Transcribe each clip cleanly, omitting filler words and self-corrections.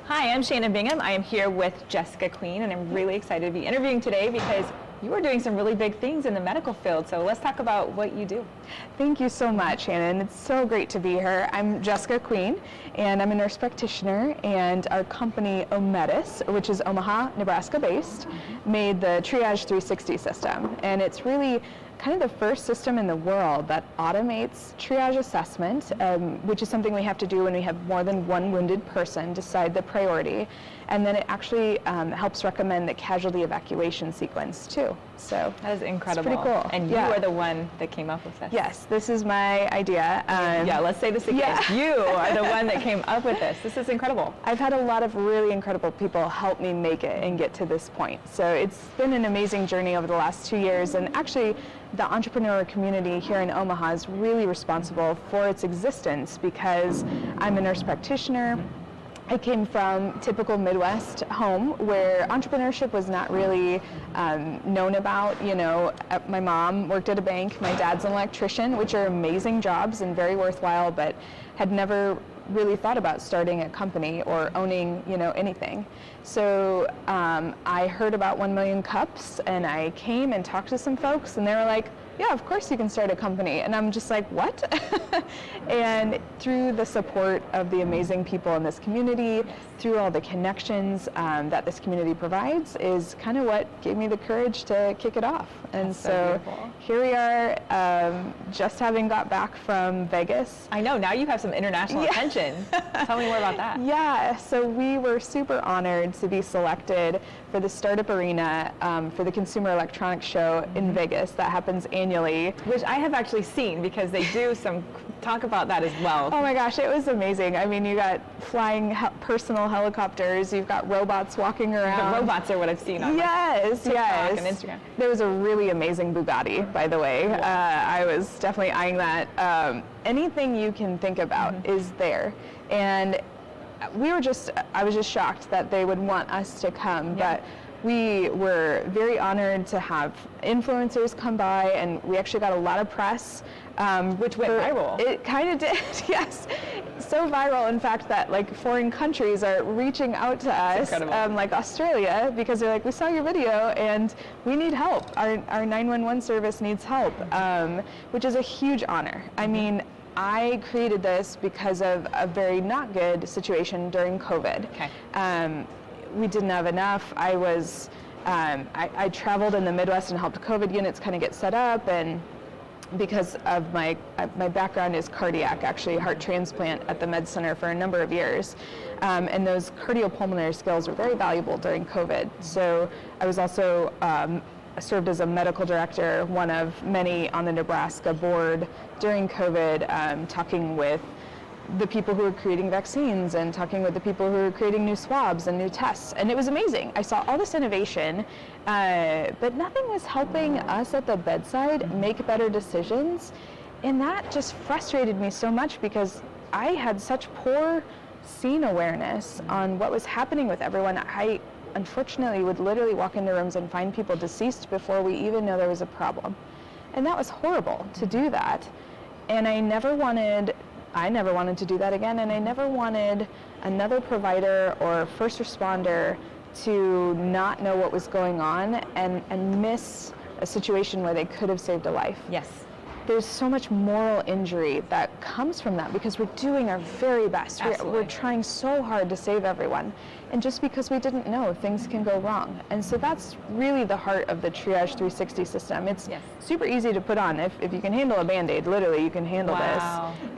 Hi, I'm Shannon Bingham. I am here with Jessica Queen, and I'm really excited to be interviewing today because you are doing some really big things in the medical field. So let's talk about what you do. Thank you so much, Shannon. It's so great to be here. I'm Jessica Queen, and I'm a nurse practitioner, and our company OMEDUS, which is Omaha, Nebraska based, made the Triage 360 system. And it's really kind of the first system in the world that automates triage assessment, which is something we have to do when we have more than one wounded person, decide the priority. And then it actually helps recommend the casualty evacuation sequence too. So that is incredible. It's pretty cool. And you are the one that came up with this. Yes, this is my idea. Yeah, let's say this again. Yeah. You are the one that came up with this. This is incredible. I've had a lot of really incredible people help me make it and get to this point. So it's been an amazing journey over the last 2 years, and actually the entrepreneur community here in Omaha is really responsible for its existence because I'm a nurse practitioner. I came from typical Midwest home where entrepreneurship was not really known about. You know, my mom worked at a bank, my dad's an electrician, which are amazing jobs and very worthwhile, but had never really thought about starting a company or owning, anything. So I heard about 1 Million Cups, and I came and talked to some folks, and they were like, yeah, of course you can start a company. And I'm just like, what? And through the support of the amazing people in this community, through all the connections that this community provides, is kind of what gave me the courage to kick it off. And so here we are, just having got back from Vegas. I know, now you have some international attention. Tell me more about that. Yeah, so we were super honored to be selected for the Startup Arena for the Consumer Electronics Show in Vegas that happens annually. Which I have actually seen because they do some talk about that as well. Oh my gosh, it was amazing. I mean, you got flying personal helicopters, you've got robots walking around. The robots are what I've seen on TikTok and Instagram. There was a really amazing Bugatti, by the way. Wow. I was definitely eyeing that. Anything you can think about is there. And I was just shocked that they would want us to come, but we were very honored to have influencers come by, and we actually got a lot of press. Which went viral. It kind of did, yes. So viral, in fact, that like foreign countries are reaching out to us, like Australia, because they're like, we saw your video and we need help. Our 911 service needs help, which is a huge honor. I mean, I created this because of a very not good situation during COVID. Okay. We didn't have enough. I traveled in the Midwest and helped COVID units kind of get set up, and because of my background is cardiac, actually heart transplant at the Med Center for a number of years, and those cardiopulmonary skills were very valuable during COVID. So I was also served as a medical director, one of many on the Nebraska board during COVID, talking with the people who were creating vaccines and talking with the people who were creating new swabs and new tests. And it was amazing. I saw all this innovation, but nothing was helping us at the bedside make better decisions. And that just frustrated me so much because I had such poor scene awareness on what was happening with everyone. I unfortunately would literally walk into rooms and find people deceased before we even know there was a problem. And that was horrible to do that. And I never wanted to do that again, and I never wanted another provider or first responder to not know what was going on and miss a situation where they could have saved a life. Yes. There's so much moral injury that comes from that because we're doing our very best. We're trying so hard to save everyone. And just because we didn't know, things can go wrong. And so that's really the heart of the Triage 360 system. It's super easy to put on. If you can handle a Band-Aid, literally you can handle this.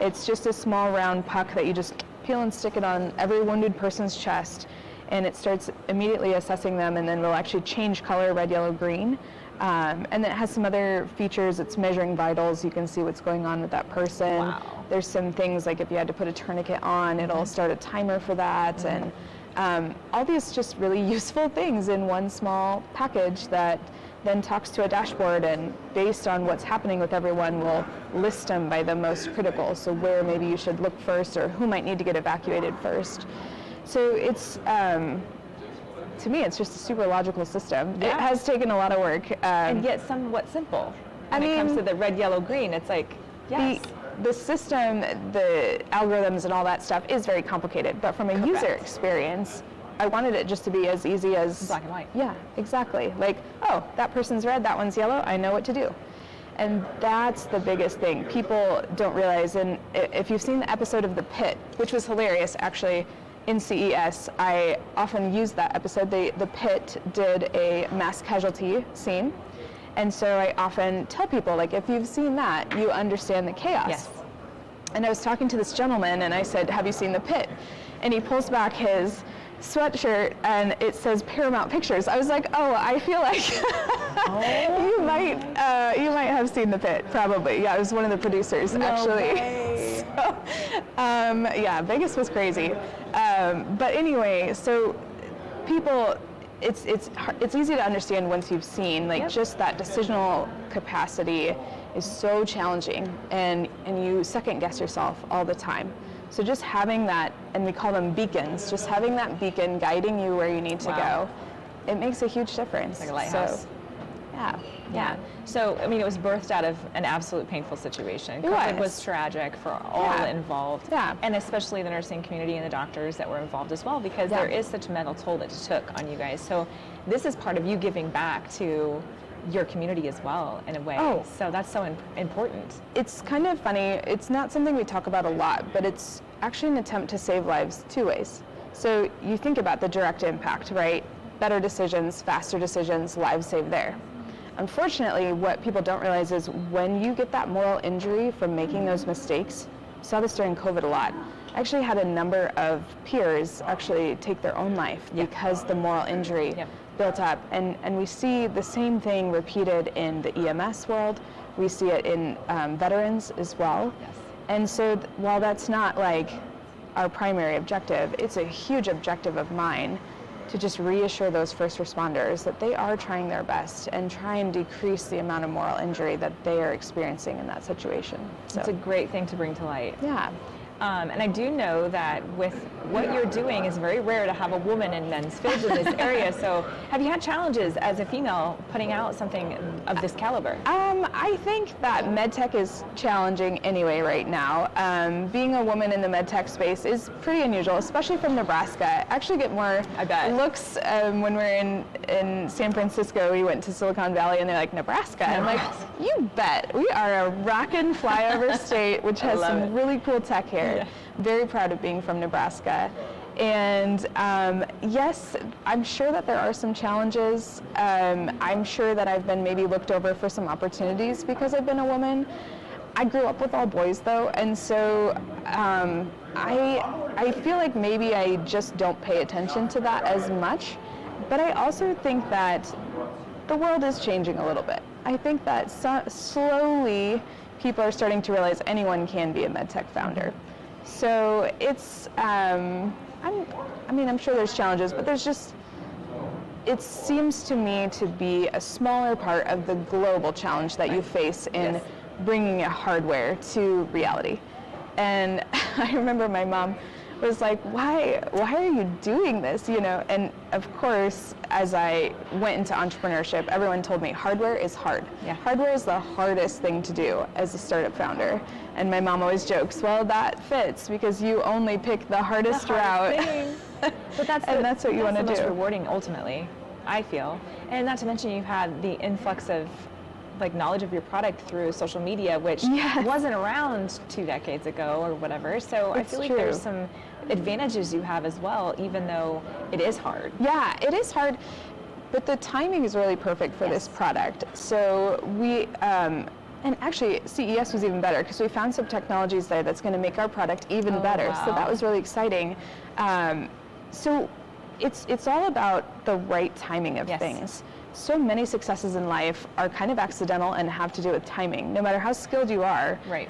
It's just a small round puck that you just peel and stick it on every wounded person's chest, and it starts immediately assessing them, and then we'll actually change color, red, yellow, green. And then it has some other features. It's measuring vitals. You can see what's going on with that person. Wow. There's some things like if you had to put a tourniquet on, it'll start a timer for that. And all these just really useful things in one small package that then talks to a dashboard, and based on what's happening with everyone, will list them by the most critical. So where maybe you should look first, or who might need to get evacuated first. So it's, to me, it's just a super logical system. It has taken a lot of work. And yet somewhat simple. When it comes to the red, yellow, green, it's like, yes. the system, the algorithms and all that stuff is very complicated, but from a user experience, I wanted it just to be as easy as black and white. Yeah, exactly. Like, oh, that person's red, that one's yellow, I know what to do. And that's the biggest thing people don't realize. And if you've seen the episode of The Pit, which was hilarious actually, in CES, I often use that episode. The Pit did a mass casualty scene. And so I often tell people, like, if you've seen that, you understand the chaos. Yes. And I was talking to this gentleman and I said, have you seen The Pit? And he pulls back his sweatshirt and it says Paramount Pictures. I was like, oh, I feel like you might have seen The Pit, probably. Yeah, I was one of the producers, actually. Way. So, yeah, Vegas was crazy. But anyway, so people, it's easy to understand once you've seen, like, just that decisional capacity is so challenging, and you second guess yourself all the time. So just having that, and we call them beacons, just having that beacon guiding you where you need to go, it makes a huge difference. Like a lighthouse. So, yeah. So, I mean, it was birthed out of an absolute painful situation. It COVID was. was tragic for all involved. Yeah. And especially the nursing community and the doctors that were involved as well, because there is such a mental toll that it took on you guys. So this is part of you giving back to your community as well, in a way. Oh. So that's so important. It's kind of funny. It's not something we talk about a lot, but it's actually an attempt to save lives two ways. So you think about the direct impact, right? Better decisions, faster decisions, lives saved there. Unfortunately, what people don't realize is when you get that moral injury from making those mistakes, we saw this during COVID a lot. I actually had a number of peers actually take their own life because the moral injury built up. And we see the same thing repeated in the EMS world. We see it in veterans as well. Yes. And so while that's not like our primary objective, it's a huge objective of mine to just reassure those first responders that they are trying their best and try and decrease the amount of moral injury that they are experiencing in that situation. So It's a great thing to bring to light. yeah. And I do know that with what you're doing, it's very rare to have a woman in men's fields in this area. So have you had challenges as a female putting out something of this caliber? I think that medtech is challenging anyway right now. Being a woman in the medtech space is pretty unusual, especially from Nebraska. I actually get more looks when we're in San Francisco. We went to Silicon Valley and they're like, Nebraska. And I'm like, you bet. We are a rockin' flyover state, which has some really cool tech here. Yeah. Very proud of being from Nebraska. And yes, I'm sure that there are some challenges. I'm sure that I've been maybe looked over for some opportunities because I've been a woman. I grew up with all boys though, and so I feel like maybe I just don't pay attention to that as much. But I also think that the world is changing a little bit. I think that slowly people are starting to realize anyone can be a medtech founder. So it's, I'm sure there's challenges, but it seems to me to be a smaller part of the global challenge that you face in bringing a hardware to reality. And I remember my mom was like, why are you doing this? You know, and of course, as I went into entrepreneurship, everyone told me hardware is hard. Yeah. Hardware is the hardest thing to do as a startup founder. And my mom always jokes, well, that fits because you only pick the hardest route. But that's what you want to do. That's the most rewarding ultimately, I feel. And not to mention you've had the influx of like knowledge of your product through social media, which wasn't around 2 decades ago or whatever. So I feel like there's some advantages you have as well, even though it is hard. Yeah, it is hard, but the timing is really perfect for this product. So we, and actually CES was even better because we found some technologies there that's going to make our product even better. Wow. So that was really exciting. So it's all about the right timing of things. So many successes in life are kind of accidental and have to do with timing, no matter how skilled you are. Right.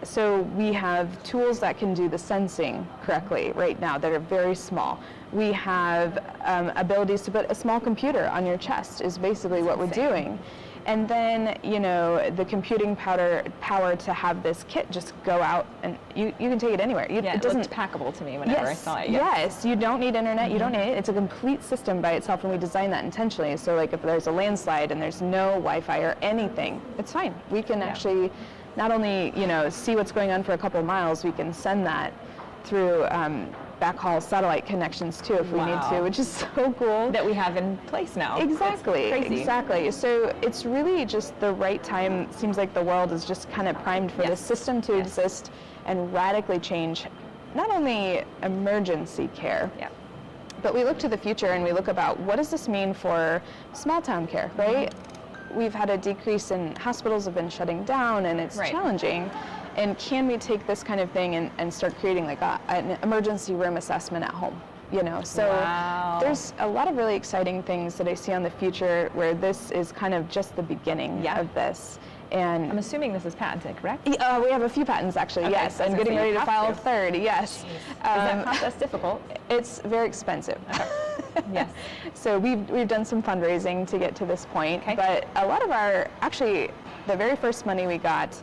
So we have tools that can do the sensing correctly right now that are very small. We have abilities to put a small computer on your chest is basically what we're doing. And then, you know, the computing power to have this kit just go out and you can take it anywhere. It doesn't packable to me whenever I saw it. Yes, you don't need internet, you don't need it. It's a complete system by itself, and we designed that intentionally. So like if there's a landslide and there's no Wi-Fi or anything, it's fine. We can actually not only, see what's going on for a couple of miles, we can send that through backhaul satellite connections too if we need to, which is so cool. That we have in place now. Exactly, It's crazy. exactly. So it's really just the right time. Seems like the world is just kind of primed for this system to exist and radically change not only emergency care, but we look to the future and we look about what does this mean for small town care, right? We've had a decrease in hospitals have been shutting down and it's challenging. And can we take this kind of thing and start creating like an emergency room assessment at home? So there's a lot of really exciting things that I see on the future where this is kind of just the beginning of this. And I'm assuming this is patented, correct? We have a few patents actually, yes. I'm getting ready to file a third, yes. Is that process difficult? It's very expensive. Yes. So we've done some fundraising to get to this point, but a lot of actually the very first money we got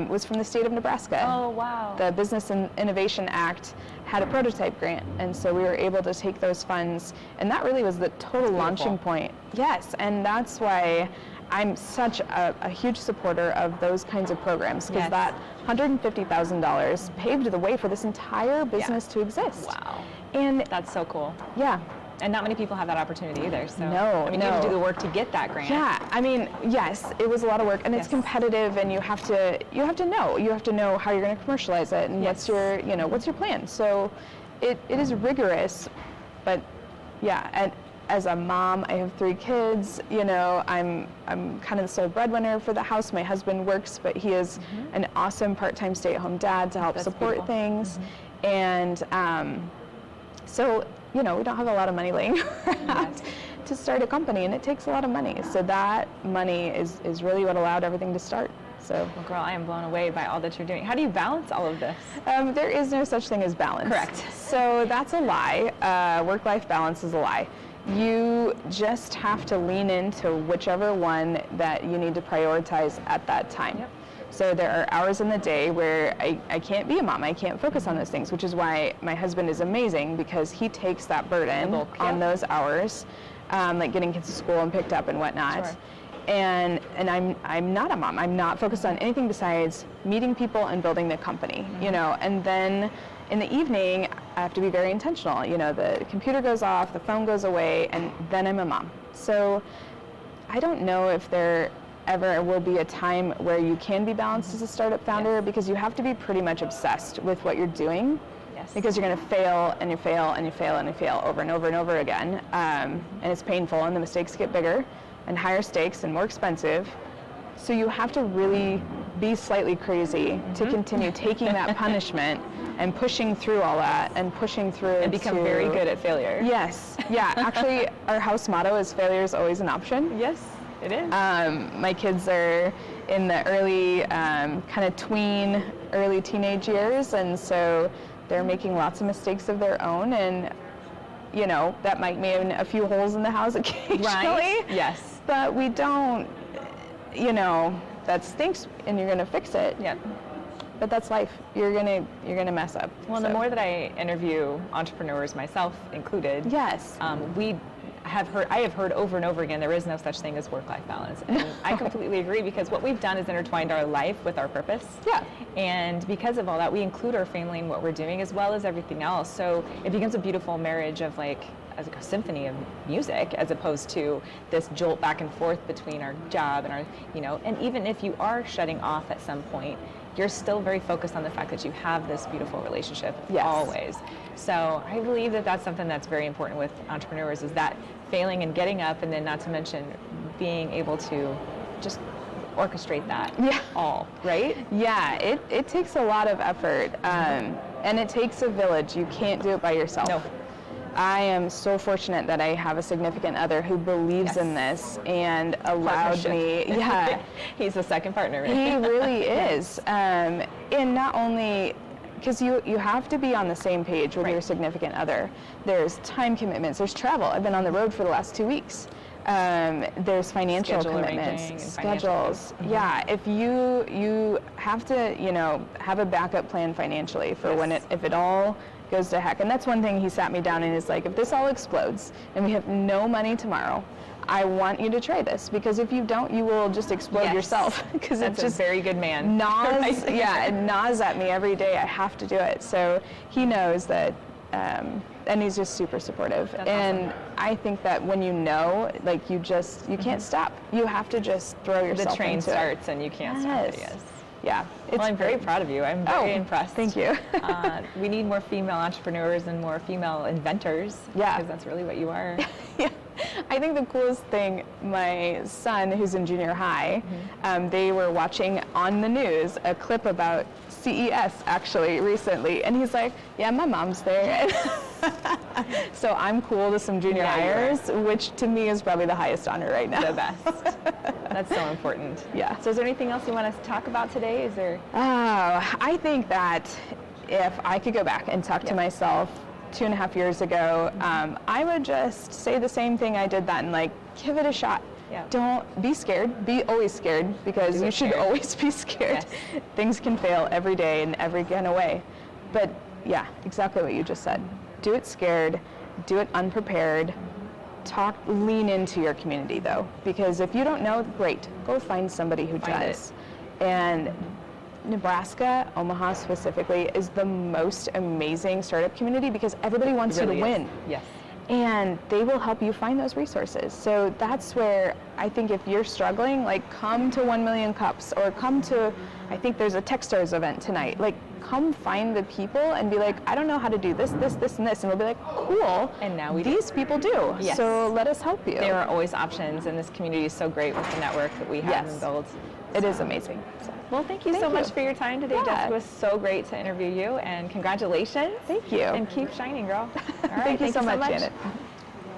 was from the state of Nebraska. Oh, wow. The Business and Innovation Act had a prototype grant, and so we were able to take those funds, and that really was the total launching point. Yes, and that's why I'm such a huge supporter of those kinds of programs, because that $150,000 paved the way for this entire business to exist. Wow. And that's so cool. Yeah. And not many people have that opportunity either. So no, you have to do the work to get that grant. Yeah, yes, it was a lot of work, and it's competitive, and you have to know how you're going to commercialize it, and what's your plan. So it is rigorous, but and as a mom, I have 3 kids. I'm kind of the sole breadwinner for the house. My husband works, but he is an awesome part-time stay-at-home dad to help support things, and so. We don't have a lot of money laying around to start a company, and it takes a lot of money. So that money is really what allowed everything to start. So, well, girl, I am blown away by all that you're doing. How do you balance all of this? There is no such thing as balance. Correct. So that's a lie. Work-life balance is a lie. You just have to lean into whichever one that you need to prioritize at that time. Yep. So there are hours in the day where I can't be a mom. I can't focus on those things, which is why my husband is amazing, because he takes that burden on those hours, like getting kids to school and picked up and whatnot. Sure. And I'm not a mom. I'm not focused on anything besides meeting people and building the company, and then in the evening, I have to be very intentional. The computer goes off, the phone goes away, and then I'm a mom. So I don't know if there ever will be a time where you can be balanced as a startup founder, because you have to be pretty much obsessed with what you're doing, because you're going to fail and you fail and you fail and you fail over and over and over again, and it's painful, and the mistakes get bigger and higher stakes and more expensive. So you have to really be slightly crazy to continue taking that punishment and pushing through all that and pushing through and become very good at failure. Yes. Yeah. Actually, our house motto is failure is always an option. Yes. It is. My kids are in the early kind of tween, early teenage years, and so they're making lots of mistakes of their own, and that might mean a few holes in the house occasionally. Right. Yes. But we don't, that stinks, and you're gonna fix it. Yep. But that's life. You're gonna mess up. Well, the more that I interview entrepreneurs, myself included, I have heard over and over again, there is no such thing as work-life balance. And I completely agree, because what we've done is intertwined our life with our purpose. Yeah. And because of all that, we include our family in what we're doing as well as everything else. So it becomes a beautiful marriage of as a symphony of music, as opposed to this jolt back and forth between our job and our, and even if you are shutting off at some point, you're still very focused on the fact that you have this beautiful relationship always. So I believe that that's something that's very important with entrepreneurs, is that failing and getting up, and then not to mention being able to just orchestrate that all, right? Yeah, it takes a lot of effort, and it takes a village. You can't do it by yourself. No. I am so fortunate that I have a significant other who believes in this and allowed me. Yeah, he's the second partner. Right? He really is, and not only because you have to be on the same page with your significant other. There's time commitments. There's travel. I've been on the road for the last 2 weeks. There's financial commitments, schedules. Yeah, if you have to have a backup plan financially for if it all goes to heck. And that's one thing he sat me down and is like, if this all explodes and we have no money tomorrow, I want you to try this, because if you don't, you will just explode yourself, because it's just a very good man. gnaws, it gnaws at me every day. I have to do it. So he knows that, and he's just super supportive. That's and awesome. I think that when you know, like, you can't stop. You have to just throw yourself The train into starts and you can't stop it. Yes. Yeah. Well, I'm very proud of you. I'm very impressed. Thank you. We need more female entrepreneurs and more female inventors. Yeah. Because that's really what you are. Yeah. I think the coolest thing, my son, who's in junior high, they were watching on the news a clip about CES actually recently, and he's like, yeah, my mom's there. So I'm cool to some junior hires, which to me is probably the highest honor right now. The best. That's so important. Yeah. So is there anything else you want us to talk about today? Is there? I think that if I could go back and talk to myself 2.5 years ago, I would just say the same thing I did then, like, give it a shot. Yeah. Don't be scared. Be always scared, because you should always be scared. Yes. Things can fail every day in every kind of way. But yeah, exactly what you just said. Do it scared, do it unprepared. Lean into your community though, because if you don't know, great, go find somebody who does. And Nebraska, Omaha specifically, is the most amazing startup community, because everybody wants you to win. Yes. And they will help you find those resources. So that's where I think if you're struggling, like, come to 1 Million Cups, or come to, I think there's a Techstars event tonight. Like, come find the people and be like, I don't know how to do this, this, this, and this. And we'll be like, cool. And now we these people do. Yes. So let us help you. There are always options, and this community is so great with the network that we have and build. It is amazing. So, well, thank you so much for your time today, Jessica. It was so great to interview you, and congratulations. Thank you. And keep shining, girl. All right, Thank you so much, Janet.